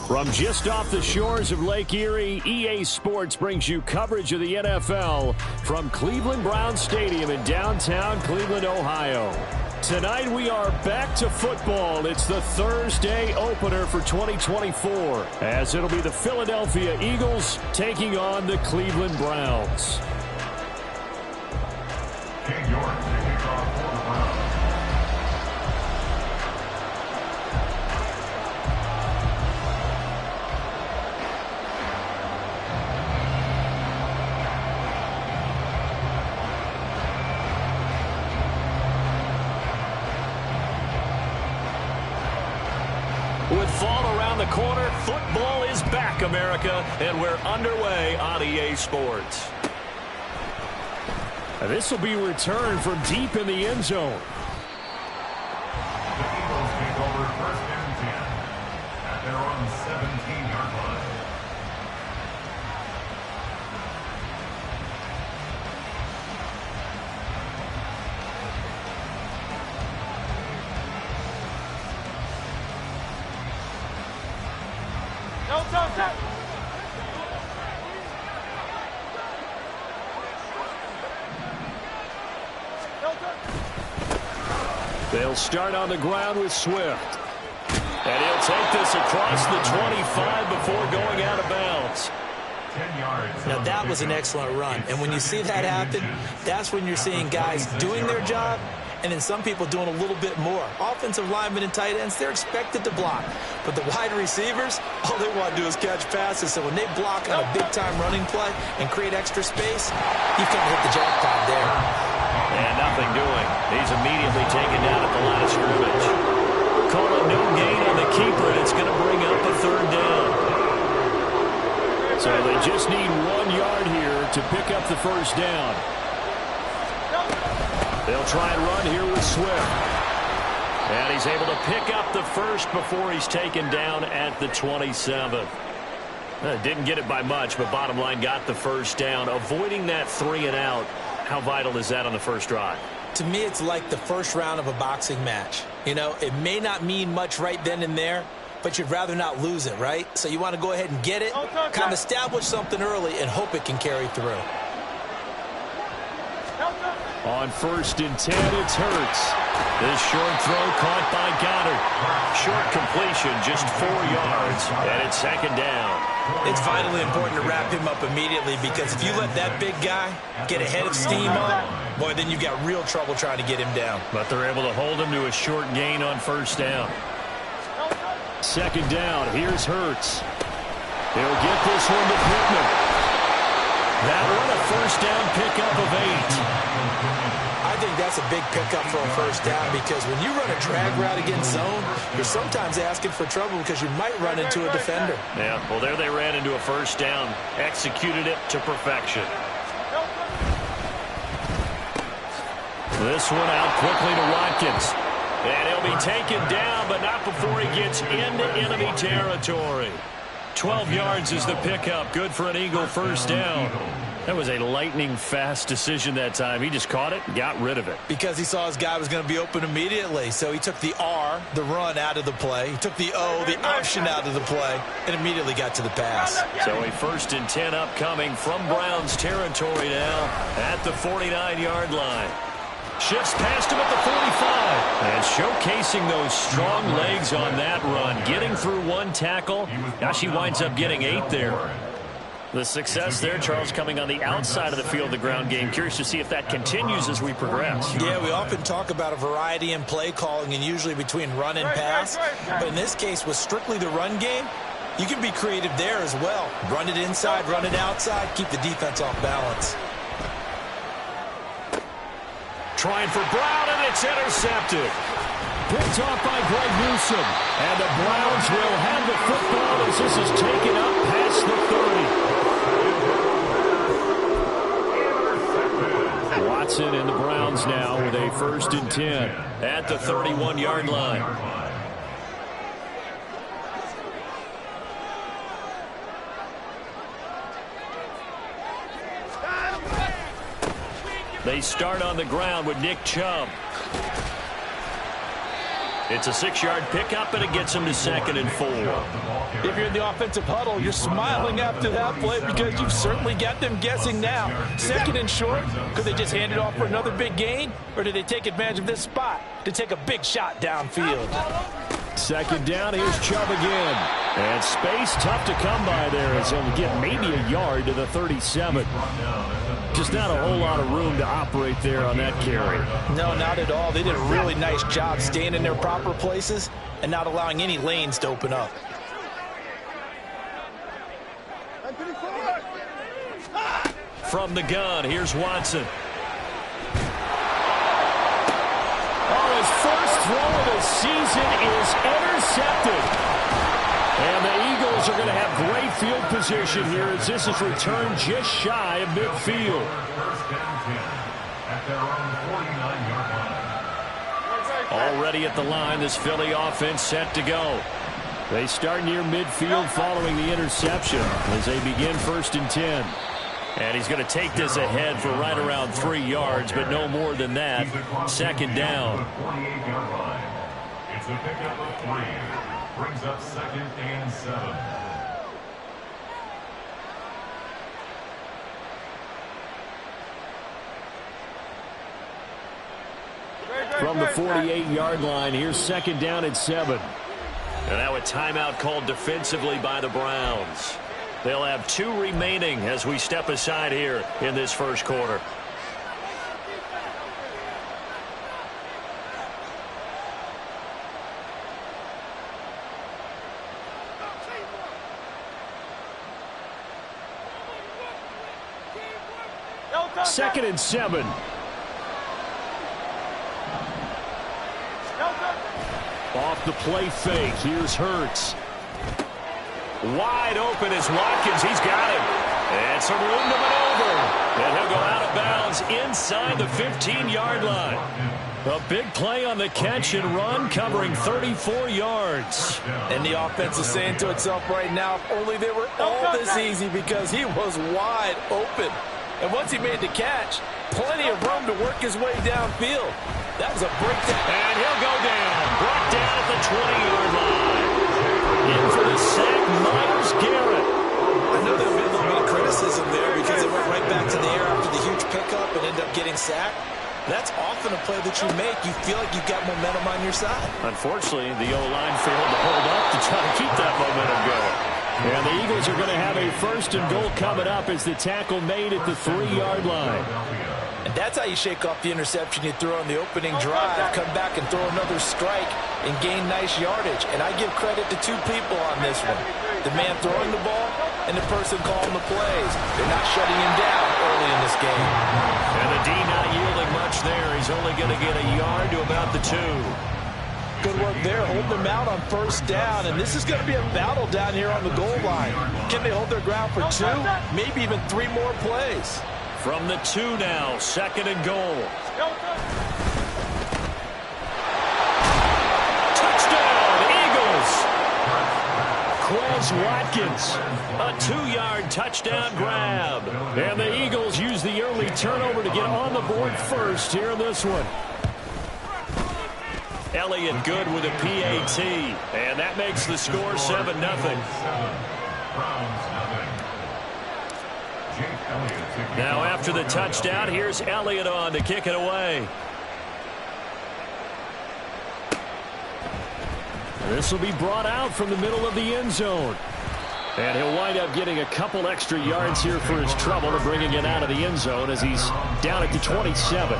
From just off the shores of Lake Erie, EA Sports brings you coverage of the NFL from Cleveland Browns Stadium in downtown Cleveland, Ohio. Tonight we are back to football. It's the Thursday opener for 2024, as it'll be the Philadelphia Eagles taking on the Cleveland Browns. With fall around the corner, football is back, America, and we're underway on EA Sports. This will be returned from deep in the end zone. The Eagles take over first and 10 at their own 17-yard line. They'll start on the ground with Swift. And he'll take this across the 25 before going out of bounds. 10 yards. Now, that was an excellent run. And when you see that happen, that's when you're seeing guys doing their job and then some people doing a little bit more. Offensive linemen and tight ends, they're expected to block. But the wide receivers, all they want to do is catch passes. So when they block on a big-time running play and create extra space, you kind of hit the jackpot there. And nothing doing. He's immediately taken down at the line of scrimmage. Call a no gain on the keeper, and it's going to bring up a third down. So they just need 1 yard here to pick up the first down. They'll try and run here with Swift. And he's able to pick up the first before he's taken down at the 27. Didn't get it by much, but bottom line got the first down. Avoiding that 3 and out. How vital is that on the first drive? To me, it's like the first round of a boxing match. You know, it may not mean much right then and there, but you'd rather not lose it, right? So you want to go ahead and get it, kind of establish something early, and hope it can carry through. On first and 10, it's Hurts. This short throw caught by Goddard. Short completion, just 4 yards, and it's second down. It's vitally important to wrap him up immediately because if you let that big guy get a head of steam on, boy, then you've got real trouble trying to get him down. But they're able to hold him to a short gain on first down. Second down, here's Hurts. He'll get this one to Pittman. That one a first down pickup of 8. I think that's a big pickup for a first down because when you run a drag route against zone, you're sometimes asking for trouble because you might run into a defender. Yeah, well, there they ran into a first down. Executed it to perfection. This one out quickly to Watkins. And he'll be taken down, but not before he gets into enemy territory. 12 yards is the pickup. Good for an Eagle first down. That was a lightning-fast decision that time. He just caught it and got rid of it. Because he saw his guy was going to be open immediately. So he took the R, the run, out of the play. He took the O, the option, out of the play, and immediately got to the pass. So a first and 10 upcoming from Browns territory now at the 49-yard line. Shifts past him at the 45. And showcasing those strong legs on that run. Getting through one tackle. Gosh, he winds up getting 8 there. The success there, Charles, coming on the outside of the field, the ground game. Curious to see if that continues as we progress. Yeah, we often talk about a variety in play calling and usually between run and pass. But in this case, with strictly the run game, you can be creative there as well. Run it inside, run it outside, keep the defense off balance. Trying for Brown, and it's intercepted. Picked off by Greg Newsome. And the Browns will have the football as this is taken up past the 30. Watson and the Browns now with a 1st and 10 at the 31-yard line. They start on the ground with Nick Chubb. It's a 6-yard pickup, and it gets him to 2nd and 4. If you're in the offensive huddle, you're smiling after that play because you've certainly got them guessing now. 2nd and short, could they just hand it off for another big gain? Or did they take advantage of this spot to take a big shot downfield? 2nd down, here's Chubb again. And space tough to come by there as he'll get maybe a yard to the 37. Just not a whole lot of room to operate there on that carry. No, not at all. They did a really nice job staying in their proper places and not allowing any lanes to open up. From the gun, here's Watson. Oh, his first throw of the season is intercepted. And the Eagles are going to have great field position here as this is returned just shy of midfield. Already at the line, this Philly offense set to go. They start near midfield following the interception as they begin 1st and 10. And he's going to take this ahead for right around 3 yards, but no more than that. 2nd down. It's a pickup of 3. Brings up 2nd and 7. From the 48-yard line, here's 2nd down and 7. And now a timeout called defensively by the Browns. They'll have 2 remaining as we step aside here in this 1st quarter. Second and 7. Off the play fake. Here's Hurts. Wide open is Watkins. He's got him. And some room to maneuver. And he'll go out of bounds inside the 15-yard line. A big play on the catch and run, covering 34 yards. And the offense is saying to itself right now, if only they were all this easy because he was wide open. And once he made the catch, plenty of room to work his way downfield. That was a breakdown. And he'll go down. Brought down at the 20-yard line. In for the sack, Myles Garrett. I know there'll be a little bit of criticism there because it went right back to the air after the huge pickup and ended up getting sacked. That's often a play that you make. You feel like you've got momentum on your side. Unfortunately, the O-line failed to hold up to try to keep that momentum going. And the Eagles are going to have a 1st and goal coming up as the tackle made at the 3-yard line. And that's how you shake off the interception you threw on the opening drive, come back and throw another strike and gain nice yardage. And I give credit to 2 people on this one. The man throwing the ball and the person calling the plays. They're not shutting him down early in this game. And the D not yielding much there. He's only going to get a yard to about the 2. Good work there, holding them out on 1st down. And this is going to be a battle down here on the goal line. Can they hold their ground for 2, maybe even 3 more plays? From the 2 now, 2nd and goal. Touchdown, Eagles! Quez Watkins, a 2-yard touchdown grab. And the Eagles use the early turnover to get on the board first here in this one. Elliott good with a PAT, and that makes the score 7-0. Now after the touchdown, here's Elliott on to kick it away. This will be brought out from the middle of the end zone. And he'll wind up getting a couple extra yards here for his trouble to bringing it out of the end zone as he's down at the 27.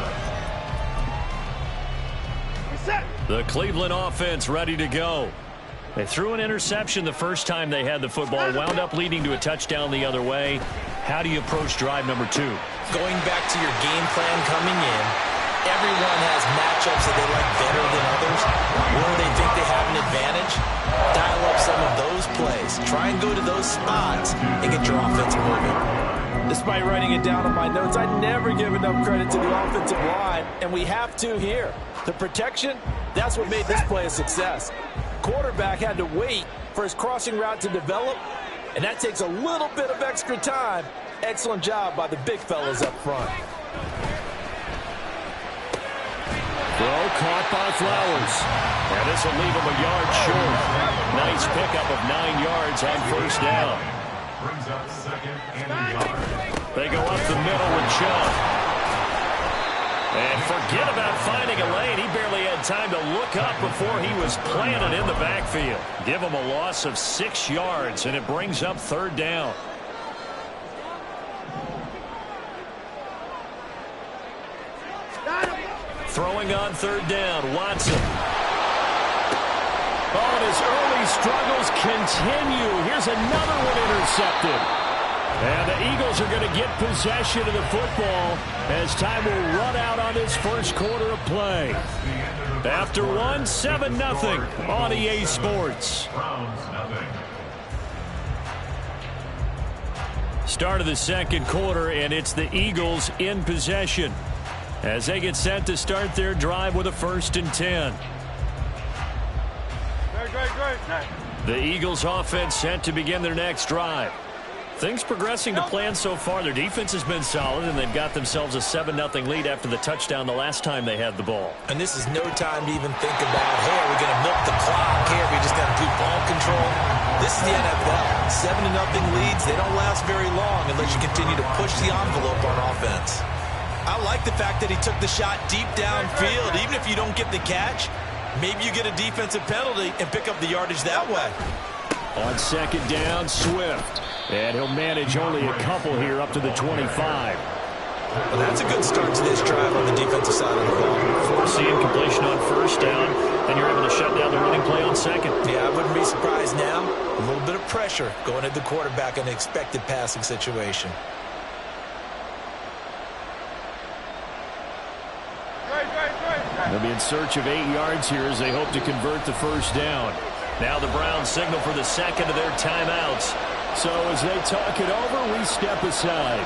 The Cleveland offense ready to go. They threw an interception the first time they had the football, wound up leading to a touchdown the other way. How do you approach drive number 2? Going back to your game plan coming in, everyone has matchups that they like better than others, where they think they have an advantage. Dial up some of those is try and go to those spots and get your offense moving. Despite writing it down on my notes, I never give enough credit to the offensive line, and we have to here. The protection, that's what made this play a success. Quarterback had to wait for his crossing route to develop, and that takes a little bit of extra time. Excellent job by the big fellas up front. Throw caught by Flowers. And this will leave him a yard short. Nice pickup of 9 yards on first down. Brings up second and a yard. They go up the middle with Chubb. And forget about finding a lane. He barely had time to look up before he was planted in the backfield. Give him a loss of 6 yards, and it brings up third down. Throwing on third down, Watson. Oh, and his early struggles continue. Here's another one intercepted. And the Eagles are going to get possession of the football as time will run out on this first quarter of play. After 1, 7-0 on EA Sports. Start of the second quarter, and it's the Eagles in possession as they get set to start their drive with a 1st and 10. The Eagles offense set to begin their next drive. Things progressing to plan so far. Their defense has been solid, and they've got themselves a 7-0 lead after the touchdown the last time they had the ball. And this is no time to even think about, hey, are we going to milk the clock? Hey, are we just going to do ball control? This is the NFL. 7-0 leads, they don't last very long unless you continue to push the envelope on offense. I like the fact that he took the shot deep downfield. Even if you don't get the catch, maybe you get a defensive penalty and pick up the yardage that way. On second down, Swift. And he'll manage only a couple here up to the 25. Well, that's a good start to this drive on the defensive side of the ball. Forcing incompletion on first down, then you're able to shut down the running play on second. Yeah, I wouldn't be surprised now. A little bit of pressure going at the quarterback in an expected passing situation. They'll be in search of 8 yards here as they hope to convert the first down. Now the Browns signal for the second of their timeouts. So as they talk it over, we step aside.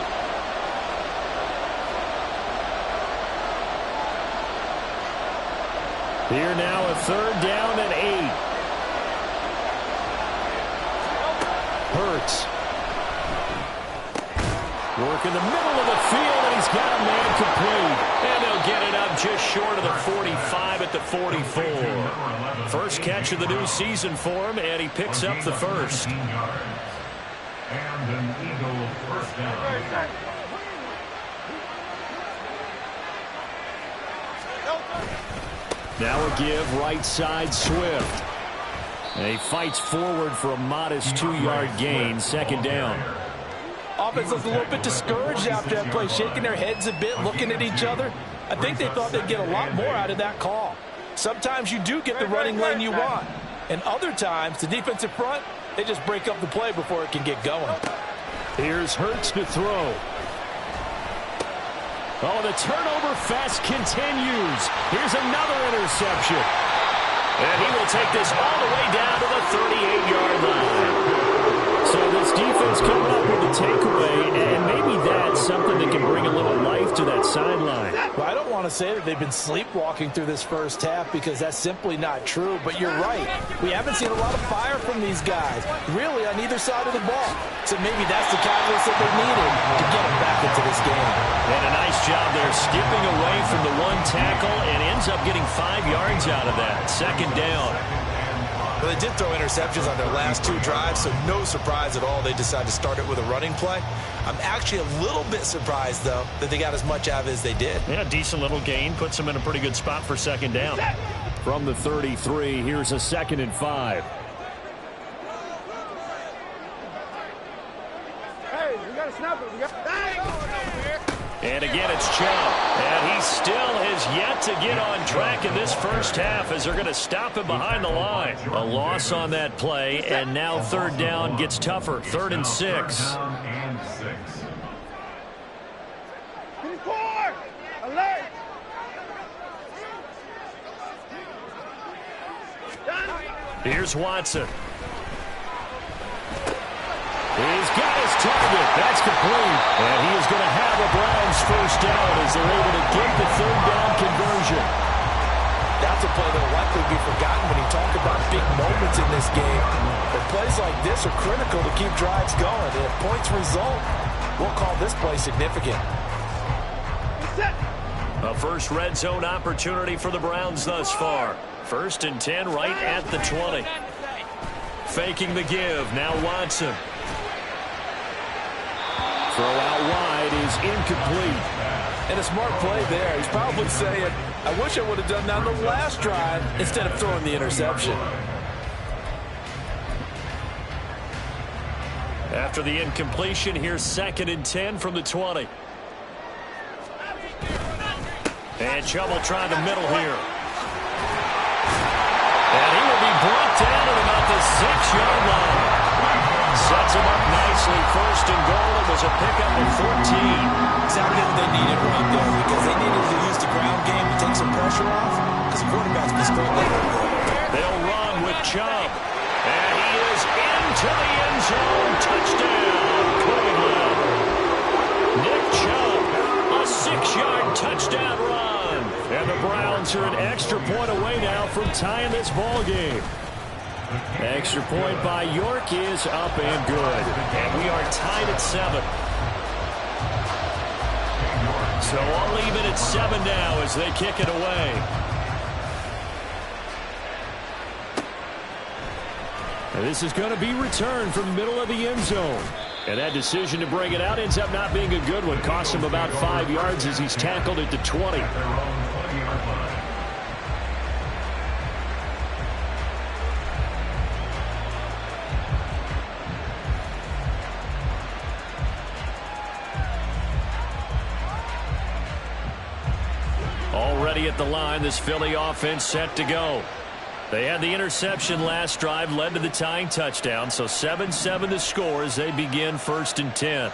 Here now a 3rd down and 8. Hurts. Work in the middle of the field, and he's got a man complete. And they'll get it up just short of the 45 at the 44. First catch of the new season for him, and he picks up the first. And an Eagle first down. Now a give right side Swift. And he fights forward for a modest 2-yard gain, second down. Offense looks a little bit discouraged after that play, shaking their heads a bit, looking at each other. I think they thought they'd get a lot more out of that call. Sometimes you do get the running lane you want. And other times, the defensive front, they just break up the play before it can get going. Here's Hurts to throw. Oh, the turnover fest continues. Here's another interception. And he will take this all the way down to the 38-yard line. So this defense coming up with a takeaway, and maybe that's something that can bring a little life to that sideline. Well, I don't want to say that they've been sleepwalking through this first half because that's simply not true, but you're right. We haven't seen a lot of fire from these guys, really, on either side of the ball. So maybe that's the catalyst that they needed to get them back into this game. And a nice job there, skipping away from the one tackle and ends up getting 5 yards out of that. Second down. Well, they did throw interceptions on their last 2 drives, so no surprise at all they decided to start it with a running play. I'm actually a little bit surprised, though, that they got as much out of it as they did. Yeah, decent little gain. Puts them in a pretty good spot for second down. From the 33, here's a 2nd and 5. Hey, we got to snap it. We got And again, it's Chubb. And he still has yet to get on track in this first half as they're going to stop him behind the line. A loss on that play, and now third down gets tougher. 3rd and 6. Here's Watson. target. That's complete. And he is going to have a Browns first down as they're able to get the third down conversion. That's a play that will likely be forgotten when you talk about big moments in this game. But plays like this are critical to keep drives going. And if points result, we'll call this play significant. A first red zone opportunity for the Browns thus far. 1st and 10 right at the 20. Faking the give. Now Watson. Throw out wide is incomplete. And a smart play there. He's probably saying, I wish I would have done that on the last drive instead of throwing the interception. After the incompletion, here's 2nd and 10 from the 20. And Chubb will try the middle here. And he will be brought down at about the 6-yard line. Sets him up nicely. 1st and goal. It was a pickup of 14. Exactly what they needed right there, because they needed to use the ground game to take some pressure off, because the quarterback's been struggling. They'll run with Chubb. And he is into the end zone. Touchdown, Cleveland. Nick Chubb, a 6-yard touchdown run. And the Browns are an extra point away now from tying this ball game. Extra point by York is up and good. And we are tied at 7. So I'll leave it at 7 now as they kick it away. And this is going to be returned from the middle of the end zone. And that decision to bring it out ends up not being a good one. Costs him about 5 yards as he's tackled at the 20. Already at the line, this Philly offense set to go. They had the interception last drive, led to the tying touchdown, so 7-7 the score as they begin 1st and 10.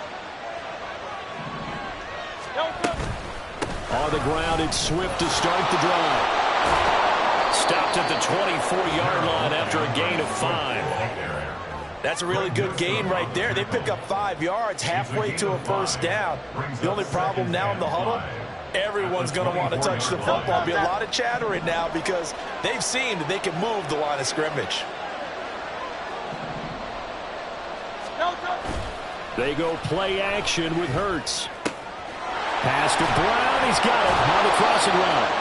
On the ground, it's Swift to start the drive. Stopped at the 24-yard line after a gain of 5. That's a really good gain right there. They pick up 5 yards halfway to a first down. The only problem now in the huddle, everyone's going to want to touch the football. There'll be a lot of chattering now because they've seen that they can move the line of scrimmage. They go play action with Hurts. Pass to Brown. He's got it on the crossing route.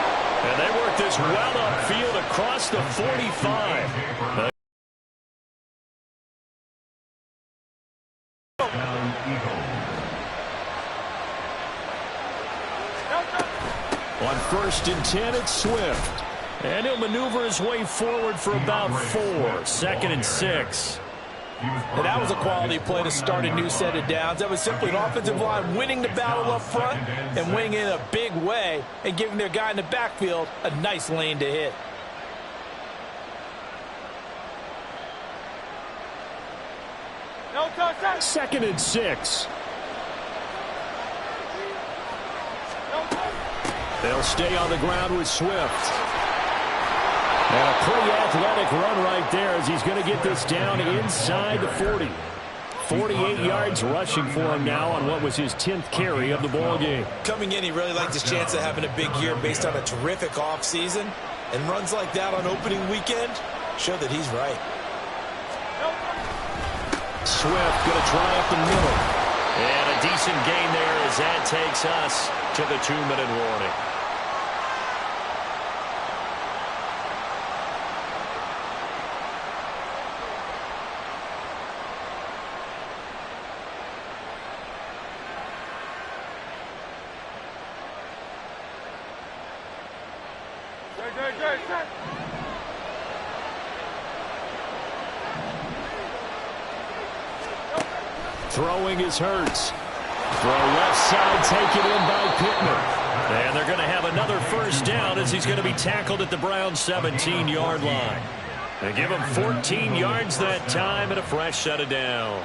And they work this well upfield across the 45. On 1st and 10, it's Swift. And he'll maneuver his way forward for about 4. 2nd and 6. And that was a quality play to start a new set of downs. That was simply an offensive line winning the battle up front and winning in a big way and giving their guy in the backfield a nice lane to hit. No touchdown. 2nd and 6. They'll stay on the ground with Swift. And a pretty athletic run right there as he's going to get this down inside the 40. 48 yards rushing for him now on what was his 10th carry of the ball game. Coming in, he really liked his chance of having a big year based on a terrific offseason. And runs like that on opening weekend show that he's right. Swift going to try up the middle. And a decent gain there as that takes us to the 2-minute warning. Throwing is Hurts. Throw left side taken in by Pittman. And they're going to have another first down as he's going to be tackled at the Browns' 17-yard line. They give him 14 yards that time and a fresh set of downs.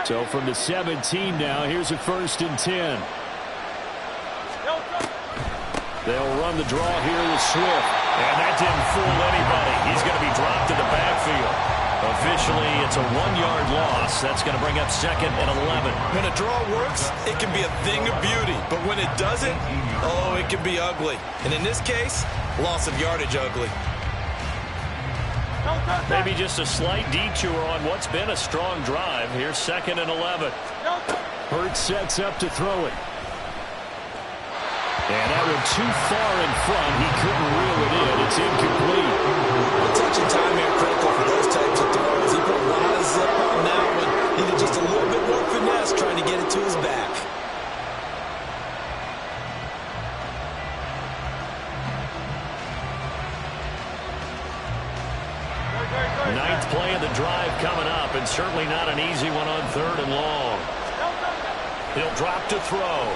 So from the 17 now, here's a 1st and 10. They'll run the draw here with Swift. And that didn't fool anybody. He's going to be dropped in the backfield. Officially, it's a 1-yard loss. That's going to bring up 2nd and 11. When a draw works, it can be a thing of beauty. But when it doesn't, oh, it can be ugly. And in this case, loss of yardage ugly. Maybe just a slight detour on what's been a strong drive. Here's 2nd and 11. Hurts sets up to throw it. And that one too far in front. He couldn't reel it in. It's incomplete. The touch and time are critical for those types of throws. He put a lot of zip on that one. Needed just a little bit more finesse trying to get it to his back. Ninth play of the drive coming up, and certainly not an easy one on 3rd and long. He'll drop to throw.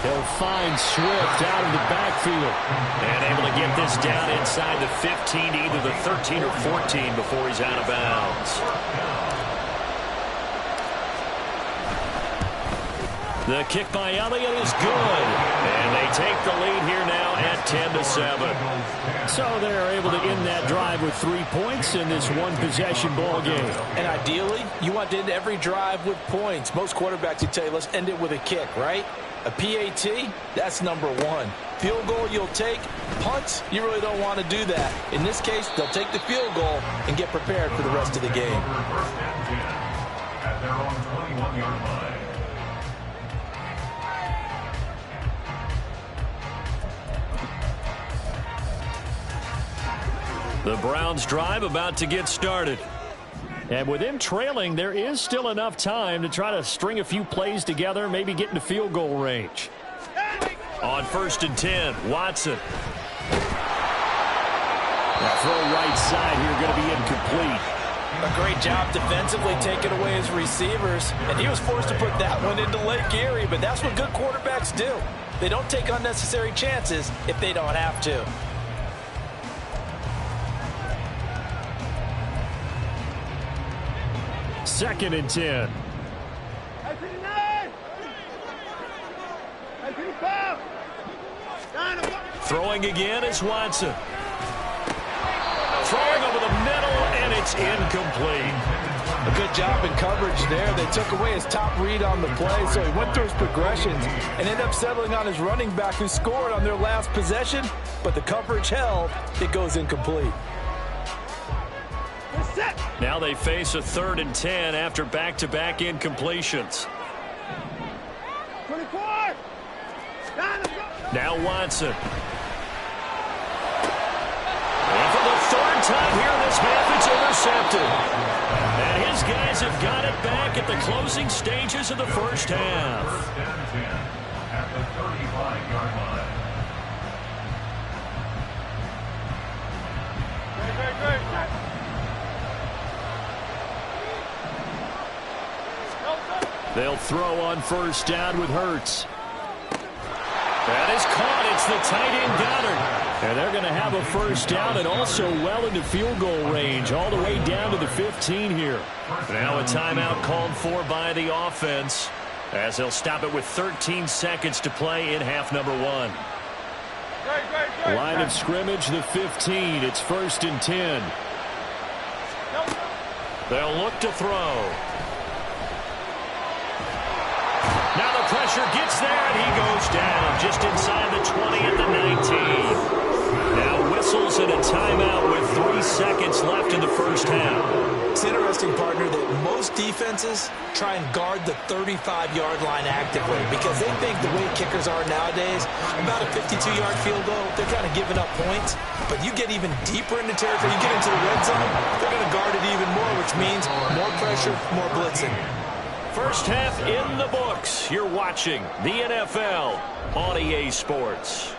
He'll find Swift out of the backfield. And able to get this down inside the 15, either the 13 or 14 before he's out of bounds. The kick by Elliott is good. And they take the lead here now at 10-7. So they're able to end that drive with 3 points in this one-possession ball game. And ideally, you want to end every drive with points. Most quarterbacks would tell you, let's end it with a kick, right? A PAT, that's number 1. Field goal you'll take. Punts, you really don't want to do that. In this case, they'll take the field goal and get prepared for the rest of the game. At their own 21-yard line. The Browns drive about to get started. And with him trailing, there is still enough time to try to string a few plays together, maybe get into field goal range. On 1st and 10, Watson. That throw right side here going to be incomplete. A great job defensively taking away his receivers, and he was forced to put that one into Lake Erie, but that's what good quarterbacks do. They don't take unnecessary chances if they don't have to. Second and 10. Throwing again is Watson. Throwing over the middle, and it's incomplete. A good job in coverage there. They took away his top read on the play, so he went through his progressions and ended up settling on his running back who scored on their last possession, but the coverage held. It goes incomplete. Now they face a 3rd and 10 after back-to-back incompletions. 24. Now Watson. And for the 3rd time here in this half, it's intercepted. And his guys have got it back at the closing stages of the first half. 1st and 10 at the 35-yard line. They'll throw on 1st down with Hurts. That is caught. It's the tight end Goddard. And they're going to have a 1st down and also well into field goal range all the way down to the 15 here. Now a timeout called for by the offense as they'll stop it with 13 seconds to play in half number 1. Line of scrimmage, the 15. It's 1st and 10. They'll look to throw. Now the pressure gets there, and he goes down just inside the 20 at the 19. Now whistles and a timeout with 3 seconds left in the first half. It's interesting, partner, that most defenses try and guard the 35-yard line actively because they think the way kickers are nowadays, about a 52-yard field goal, they're kind of giving up points. But you get even deeper into territory, you get into the red zone, they're going to guard it even more, which means more pressure, more blitzing. First half in the books. You're watching the NFL on EA Sports.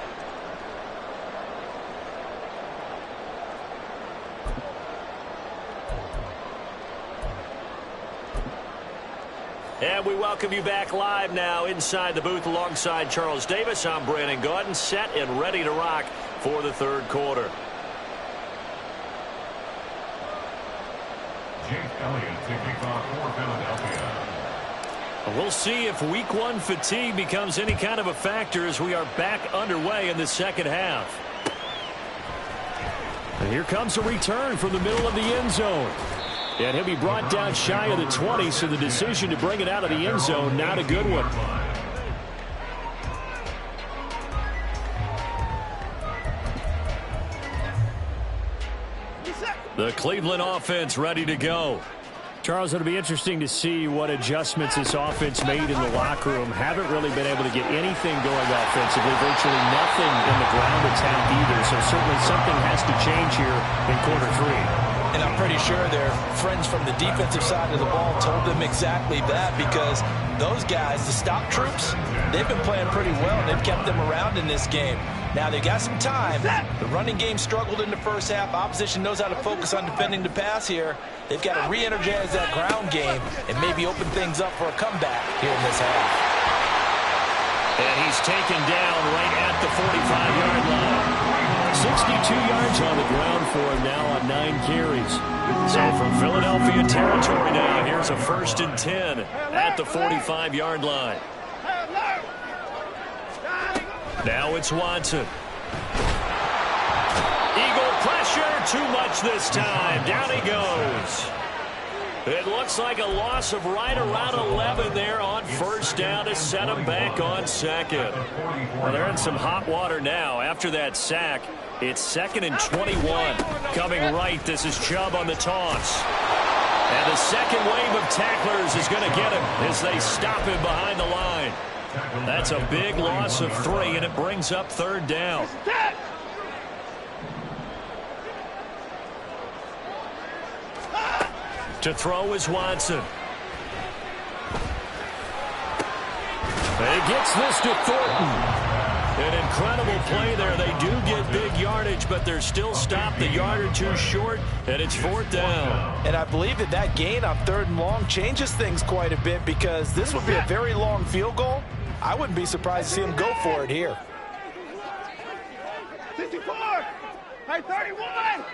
And we welcome you back live now inside the booth alongside Charles Davis. I'm Brandon Gaudin, set and ready to rock for the 3rd quarter. Jake Elliott to kick off for Philadelphia. We'll see if week one fatigue becomes any kind of a factor as we are back underway in the second half. And here comes a return from the middle of the end zone. And he'll be brought down shy of the 20, so the decision to bring it out of the end zone, not a good one. The Cleveland offense ready to go. Charles, it'll be interesting to see what adjustments this offense made in the locker room. Haven't really been able to get anything going offensively, virtually nothing in the ground attack either, so certainly something has to change here in quarter three. And I'm pretty sure their friends from the defensive side of the ball told them exactly that, because those guys, the stop troops, they've been playing pretty well, and they've kept them around in this game. Now, they got some time. The running game struggled in the first half. Opposition knows how to focus on defending the pass here. They've got to re-energize that ground game and maybe open things up for a comeback here in this half. And he's taken down right at the 45-yard line. 62 yards on the ground for him now on 9 carries. So from Philadelphia territory now, here's a 1st and 10 at the 45-yard line. Now it's Watson. Eagle pressure, too much this time. Down he goes. It looks like a loss of right around 11 there on 1st down to set him back on 2nd. Well, they're in some hot water now after that sack. It's 2nd and 21. Coming right, this is Chubb on the toss. And the second wave of tacklers is going to get him as they stop him behind the line. That's a big loss of 3, and it brings up 3rd down. To throw is Watson. And he gets this to Thornton. An incredible play there. They do get big yardage, but they're still stopped a yard or two short, and it's 4th down. And I believe that gain on 3rd and long changes things quite a bit, because this would be a very long field goal. I wouldn't be surprised to see him go for it here. 64! Hey, 31!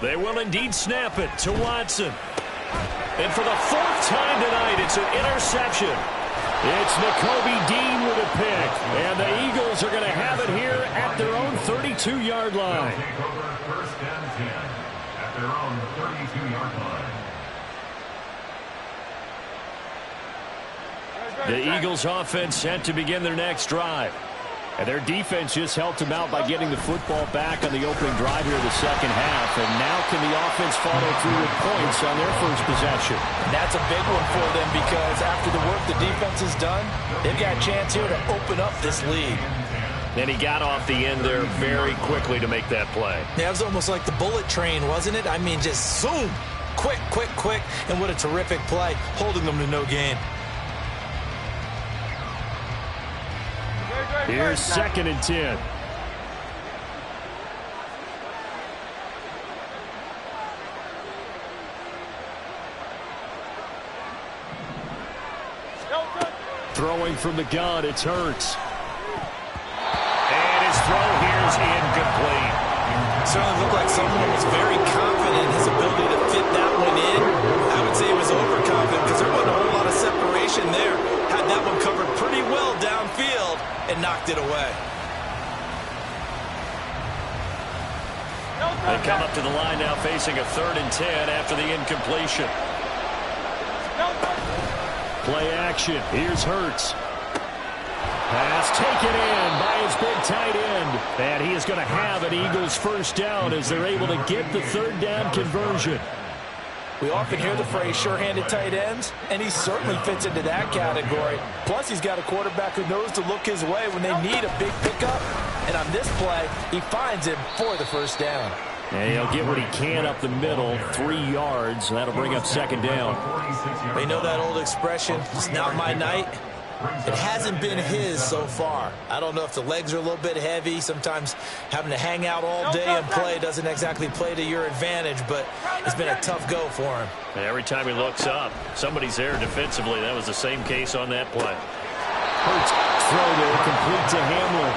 They will indeed snap it to Watson. And for the 4th time tonight, it's an interception. It's Nakobe Dean with a pick. And the Eagles are going to have it here at their own 32-yard line. Take over 1st and 10 at their own 32-yard line. The Eagles offense set to begin their next drive. And their defense just helped them out by getting the football back on the opening drive here in the second half. And now can the offense follow through with points on their first possession? That's a big one for them, because after the work the defense has done, they've got a chance here to open up this lead. And he got off the end there very quickly to make that play. Yeah, it was almost like the bullet train, wasn't it? I mean, just zoom. Quick, quick, quick. And what a terrific play, holding them to no gain. Here's 2nd and 10. Throwing from the gun, it's Hurts. And his throw here is incomplete. Certainly looked like someone was very confident in his ability to fit that one in. I would say he was overconfident, because there wasn't a whole lot of separation there. Had that one covered pretty well downfield and knocked it away. They come up to the line now facing a 3rd and 10 after the incompletion. Play action. Here's Hurts. Pass taken in by his big tight end. And he is going to have an Eagles 1st down as they're able to get the 3rd down conversion. We often hear the phrase sure-handed tight ends, and he certainly fits into that category. Plus, he's got a quarterback who knows to look his way when they need a big pickup. And on this play, he finds him for the 1st down. And he'll get what he can up the middle, 3 yards. That'll bring up 2nd down. We know that old expression, it's not my night. It hasn't been his so far. I don't know if the legs are a little bit heavy. Sometimes having to hang out all day and play doesn't exactly play to your advantage, but it's been a tough go for him. And every time he looks up, somebody's there defensively. That was the same case on that play. Hurts throw there, complete to Hamlin.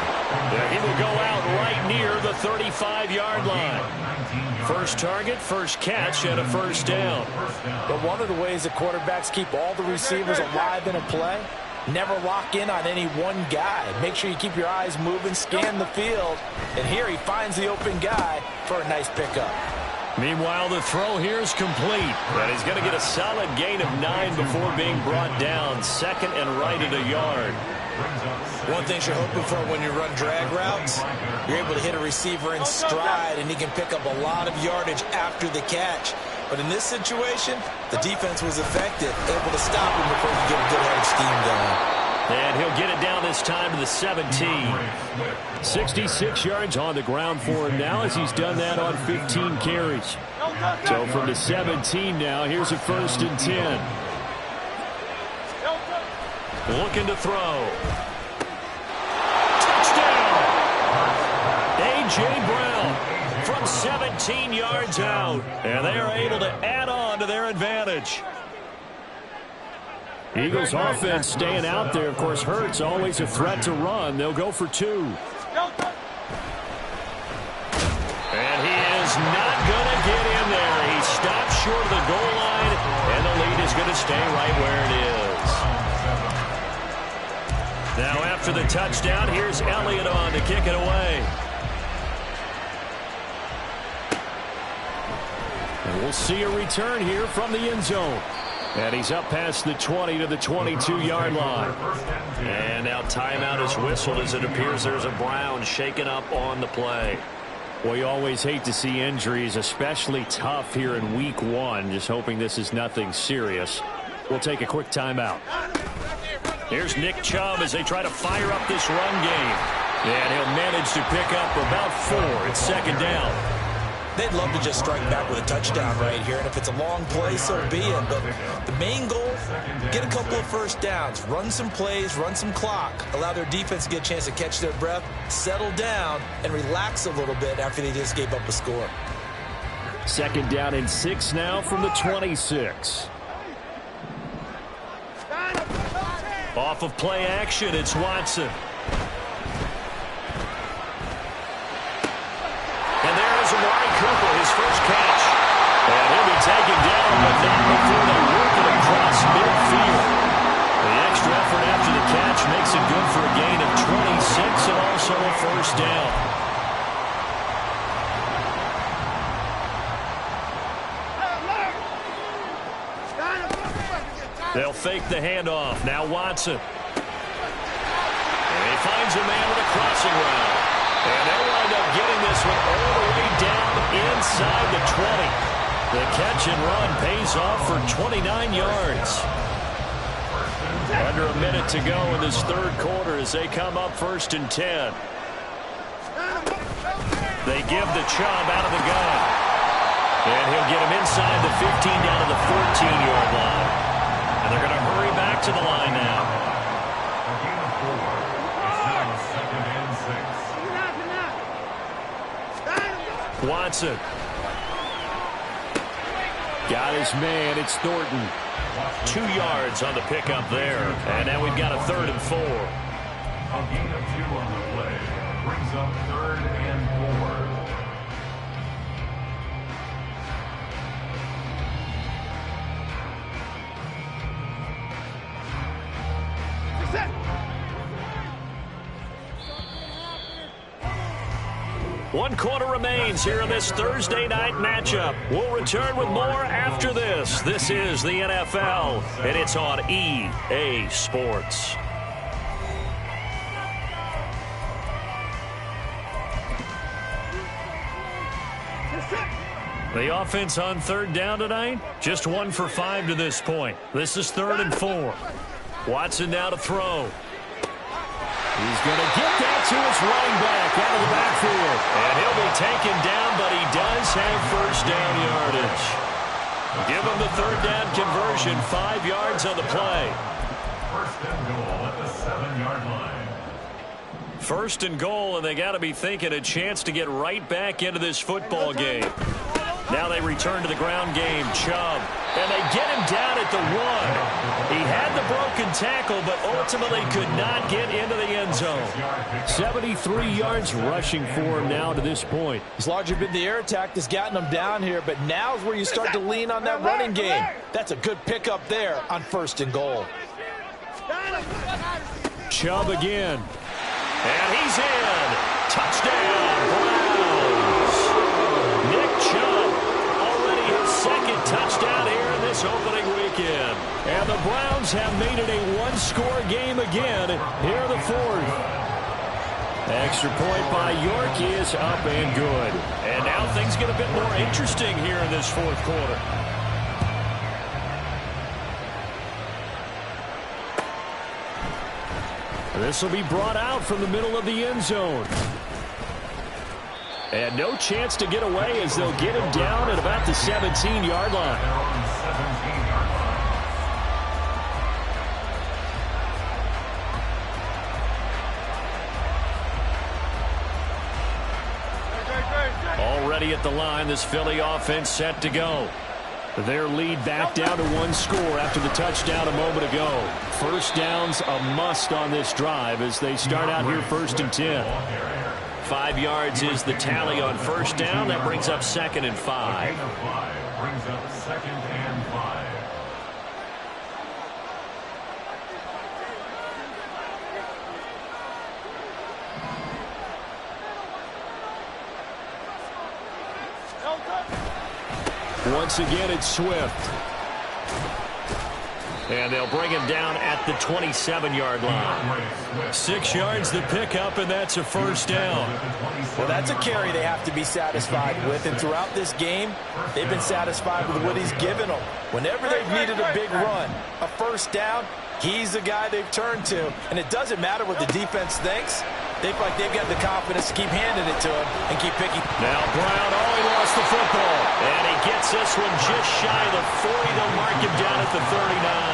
He will go out right near the 35-yard line. First target, first catch, and a first down. But one of the ways that quarterbacks keep all the receivers alive in a play, never lock in on any one guy. Make sure you keep your eyes moving, scan the field. And here he finds the open guy for a nice pickup. Meanwhile, the throw here is complete. And he's going to get a solid gain of 9 before being brought down. Second and right at a yard. One thing you're hoping for when you run drag routes, you're able to hit a receiver in stride, and he can pick up a lot of yardage after the catch. But in this situation, the defense was effective, able to stop him before he could get a good head of steam going. And he'll get it down this time to the 17. 66 yards on the ground for him now as he's done that on 15 carries. So from the 17 now, here's a first and 10. Looking to throw. Touchdown! A.J. Brown from 17 yards out. And they are able to add on to their advantage. Eagles offense staying out there. Of course, Hurts always a threat to run. They'll go for 2. And he is not going to get in there. He stopped short of the goal line, and the lead is going to stay right where it is. Now after the touchdown, here's Elliott on to kick it away. And we'll see a return here from the end zone. And he's up past the 20 to the 22-yard line. And now timeout is whistled as it appears there's a Brown shaken up on the play. Well, you always hate to see injuries, especially tough here in week 1. Just hoping this is nothing serious. We'll take a quick timeout. Here's Nick Chubb as they try to fire up this run game. And he'll manage to pick up about 4. It's second down. They'd love to just strike back with a touchdown right here, and if it's a long play, so be it. But the main goal, get a couple of first downs, run some plays, run some clock, allow their defense to get a chance to catch their breath, settle down, and relax a little bit after they just gave up a score. Second down and 6 now from the 26. Off of play action, it's Watson. And there is Amari Cooper, his first catch. And he'll be taken down, but not before they work it across midfield. The extra effort after the catch makes it good for a gain of 26 and also a first down. They'll fake the handoff. Now Watson. And he finds a man with a crossing route. And they'll wind up getting this one all the way down inside the 20. The catch and run pays off for 29 yards. Under a minute to go in this third quarter as they come up first and 10. They give the Chubb out of the gun. And he'll get him inside the 15 down to the 14-yard line. And they're going to hurry back to the line now. Watson. Got his man. It's Thornton. 2 yards on the pickup there. And now we've got a 3rd and 4. A gain of 2 on the play. Brings up 3rd and 4. One quarter remains here in this Thursday night matchup. We'll return with more after this. This is the NFL, and it's on EA Sports. The offense on 3rd down tonight, just 1 for 5 to this point. This is 3rd and 4. Watson now to throw. He's going to get that to his running back out of the backfield. And he'll be taken down, but he does have first down yardage. Give him the 3rd down conversion, 5 yards on the play. First and goal at the 7-yard line. First and goal, and they got to be thinking a chance to get right back into this football game. Now they return to the ground game. Chubb. And they get him down at the 1. He had the broken tackle, but ultimately could not get into the end zone. 73 yards rushing for him now to this point. It's largely been the air attack that's gotten him down here, but now's where you start to lean on that running game. That's a good pickup there on 1st and goal. Chubb again. And he's in. Touchdown, Browns. Nick Chubb, already his 2nd touchdown here in this opening weekend. And the Browns have made it a one-score game again here in the 4th. Extra point by York is up and good. And now things get a bit more interesting here in this 4th quarter. This will be brought out from the middle of the end zone. And no chance to get away as they'll get him down at about the 17-yard line. Already at the line, this Philly offense set to go. Their lead back down to 1 score after the touchdown a moment ago. 1st down's a must on this drive as they start out here 1st and 10. 5 yards is the tally on 1st down. That brings up 2nd and 5. Brings up 2nd and 5. Once again, it's Swift. And they'll bring him down at the 27-yard line. 6 yards the pickup, and that's a 1st down. Well, that's a carry they have to be satisfied with. And throughout this game, they've been satisfied with what he's given them. Whenever they've needed a big run, a 1st down, he's the guy they've turned to. And it doesn't matter what the defense thinks. They feel like they've got the confidence to keep handing it to him and keep picking. Now Brown, he lost the football. And he gets this one just shy of the 40. They'll mark him down at the 39.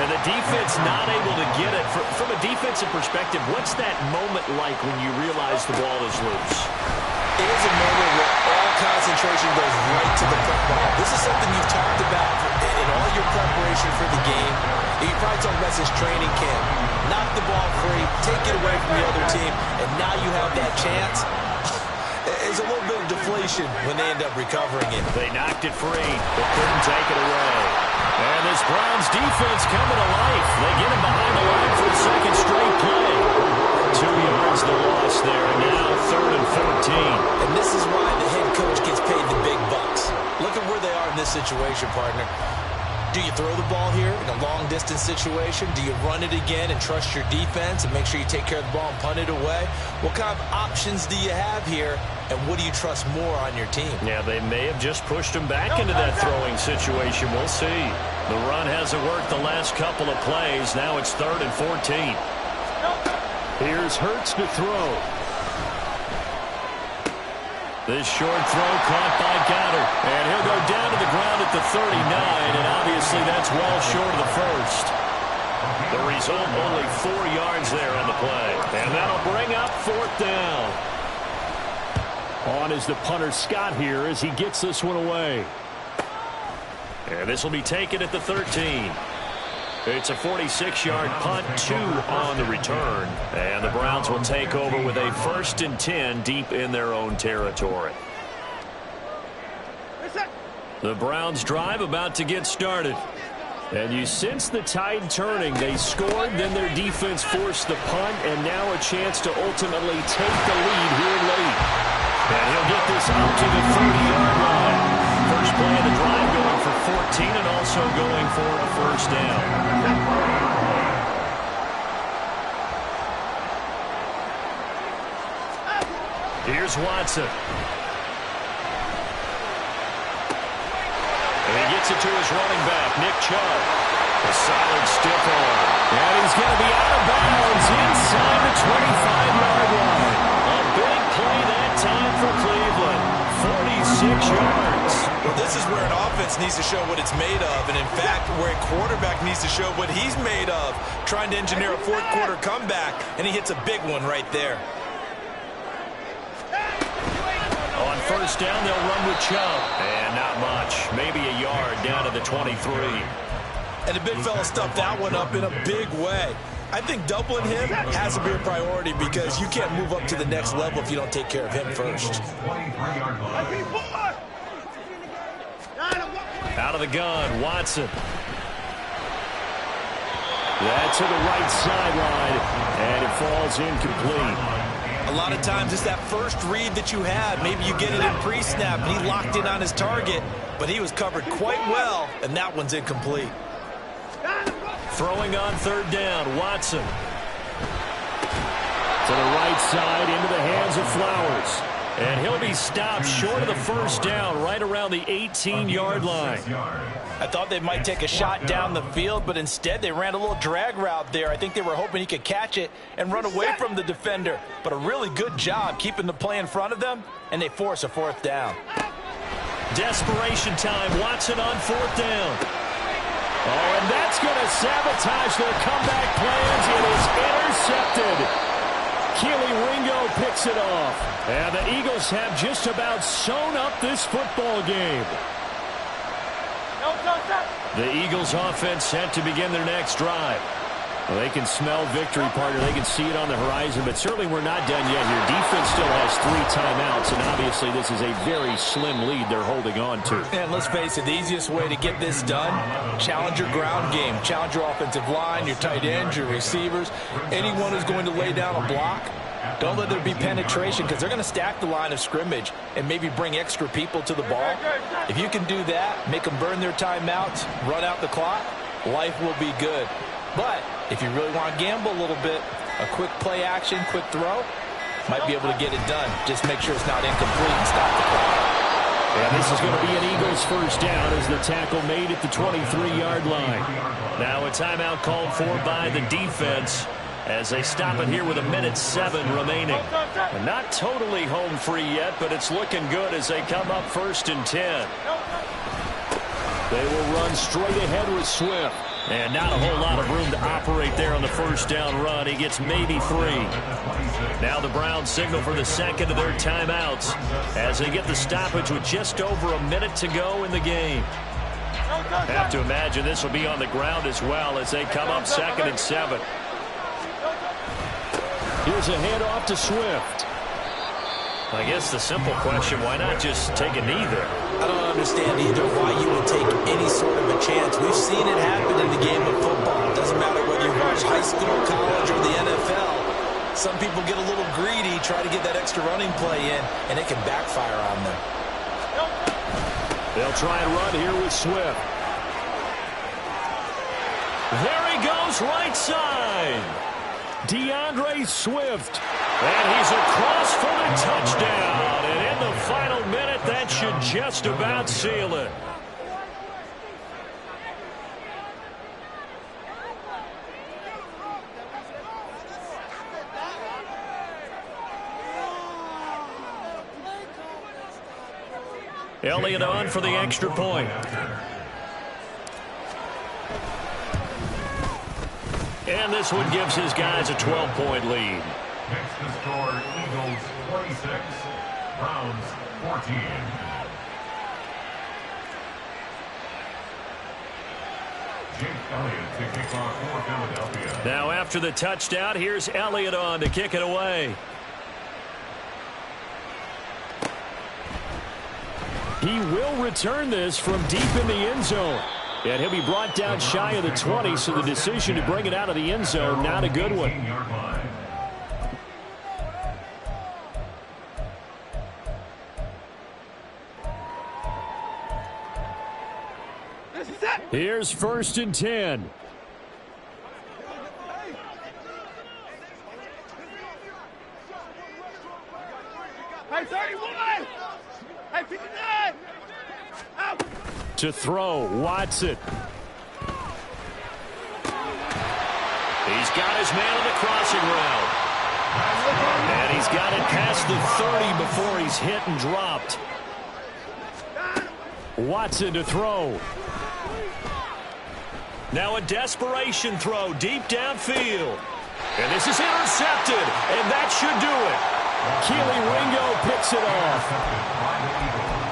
And the defense not able to get it. From a defensive perspective, what's that moment like when you realize the ball is loose? It is a moment where all concentration goes right to the football. This is something you've talked about in all your preparation for the game. You probably talked about since training camp. Knock the ball free, take it away from the other team, and now you have that chance. There's a little bit of deflation when they end up recovering it. They knocked it free, but couldn't take it away. And this Browns defense coming to life. They get him behind the line for a 2nd straight play. 2 yards the loss there, and now 3rd and 14. And this is why the head coach gets paid the big bucks. Look at where they are in this situation, partner. Do you throw the ball here in a long-distance situation? Do you run it again and trust your defense and make sure you take care of the ball and punt it away? What kind of options do you have here, and what do you trust more on your team? Yeah, they may have just pushed him back into that throwing situation. We'll see. The run hasn't worked the last couple of plays. Now it's 3rd and 14. Here's Hurts to throw. This short throw caught by Goddard. And he'll go down to the ground at the 39, and obviously that's well short of the 1st. The result, only 4 yards there on the play. And that'll bring up 4th down. On is the punter Scott here as he gets this one away. And this will be taken at the 13. It's a 46-yard punt, 2 on the return. And the Browns will take over with a 1st and 10 deep in their own territory. The Browns drive about to get started. And you sense the tide turning. They scored, then their defense forced the punt, and now a chance to ultimately take the lead here late. And he'll get this out to the 30-yard line. First play of the drive going for 14 and also going for a 1st down. Here's Watson. And he gets it to his running back, Nick Chubb. A solid stiff arm. And he's going to be out of bounds inside the 25-yard line. A big play that time for Cleveland. 46 yards. Well, this is where an offense needs to show what it's made of, and in fact, where a quarterback needs to show what he's made of, trying to engineer a 4th quarter comeback, and he hits a big one right there. On first down, they'll run with Chubb. And not much. Maybe a yard down to the 23. And the big fella stuffed that one up in a big way. I think doubling him has to be a priority because you can't move up to the next level if you don't take care of him first. Out of the gun, Watson. That to the right sideline, and it falls incomplete. A lot of times it's that first read that you have. Maybe you get it in pre-snap, and he locked in on his target, but he was covered quite well, and that one's incomplete. Throwing on third down, Watson. To the right side, into the hands of Flowers. And he'll be stopped short of the first down, right around the 18-yard line. I thought they might take a shot down the field, but instead they ran a little drag route there. I think they were hoping he could catch it and run away from the defender. But a really good job keeping the play in front of them, and they force a fourth down. Desperation time, Watson on fourth down. Oh, and that's going to sabotage their comeback plans. It is intercepted. Keely Ringo picks it off. And the Eagles have just about sewn up this football game. The Eagles offense set to begin their next drive. Well, they can smell victory, partner. They can see it on the horizon, but certainly we're not done yet here. Defense still has 3 timeouts, and obviously this is a very slim lead they're holding on to. And let's face it, the easiest way to get this done, challenge your ground game. Challenge your offensive line, your tight ends, your receivers, anyone who's going to lay down a block. Don't let there be penetration because they're going to stack the line of scrimmage and maybe bring extra people to the ball. If you can do that, make them burn their timeouts, run out the clock, life will be good. But if you really want to gamble a little bit, a quick play action, quick throw, might be able to get it done. Just make sure it's not incomplete and stop the clock. And this is going to be an Eagles first down as the tackle made at the 23-yard line. Now a timeout called for by the defense as they stop it here with 1:07 remaining. And not totally home free yet, but it's looking good as they come up 1st and 10. They will run straight ahead with Swift. And not a whole lot of room to operate there on the first down run. He gets maybe 3. Now the Browns signal for the second of their timeouts as they get the stoppage with just over a minute to go in the game. Have to imagine this will be on the ground as well as they come up 2nd and 7. Here's a handoff to Swift. I guess the simple question, why not just take a knee there? I don't understand either why you would take any sort of a chance. We've seen it happen in the game of football. It doesn't matter whether you watch high school, college, or the NFL. Some people get a little greedy, try to get that extra running play in, and it can backfire on them. They'll try and run here with Swift. There he goes, right side. DeAndre Swift. And he's across for the touchdown. And in the final minute, that should just about seal it. Elliott on for the extra point. And this one gives his guys a 12-point lead. Next to score, Eagles 26, Browns 14. Jake Elliott to kick off for Philadelphia. Now after the touchdown, here's Elliott on to kick it away. He will return this from deep in the end zone. And he'll be brought down shy of the 20, so the decision to bring it out of the end zone, not a good one. Here's 1st and 10. Hey, 31! Hey, 59! Out! To throw, Watson. He's got his man on the crossing route. And he's got it past the 30 before he's hit and dropped. Watson to throw. Now a desperation throw deep downfield. And this is intercepted, and that should do it. Keely Ringo picks it off. By the Eagles.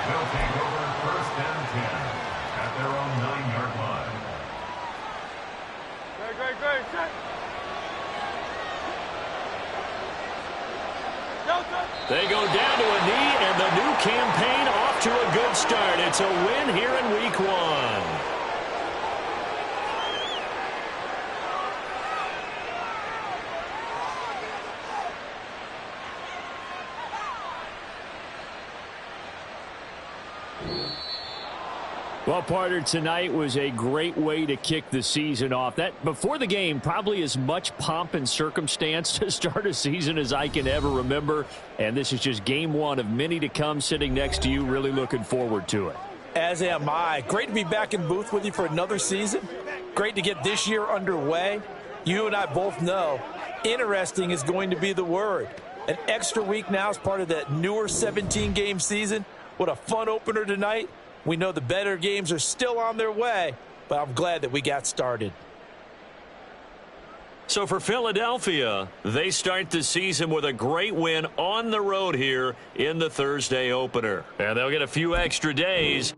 They'll take over 1st and 10 at their own 9-yard line. Great. Set. They go down to a knee, and the new campaign off to a good start. It's a win here in Week 1. Well, partner, tonight was a great way to kick the season off. That before the game, probably as much pomp and circumstance to start a season as I can ever remember. And this is just game 1 of many to come. Sitting next to you, really looking forward to it. As am I. Great to be back in booth with you for another season. Great to get this year underway. You and I both know interesting is going to be the word. An extra week now is part of that newer 17-game season. What a fun opener tonight. We know the better games are still on their way, but I'm glad that we got started. So for Philadelphia, they start the season with a great win on the road here in the Thursday opener. And they'll get a few extra days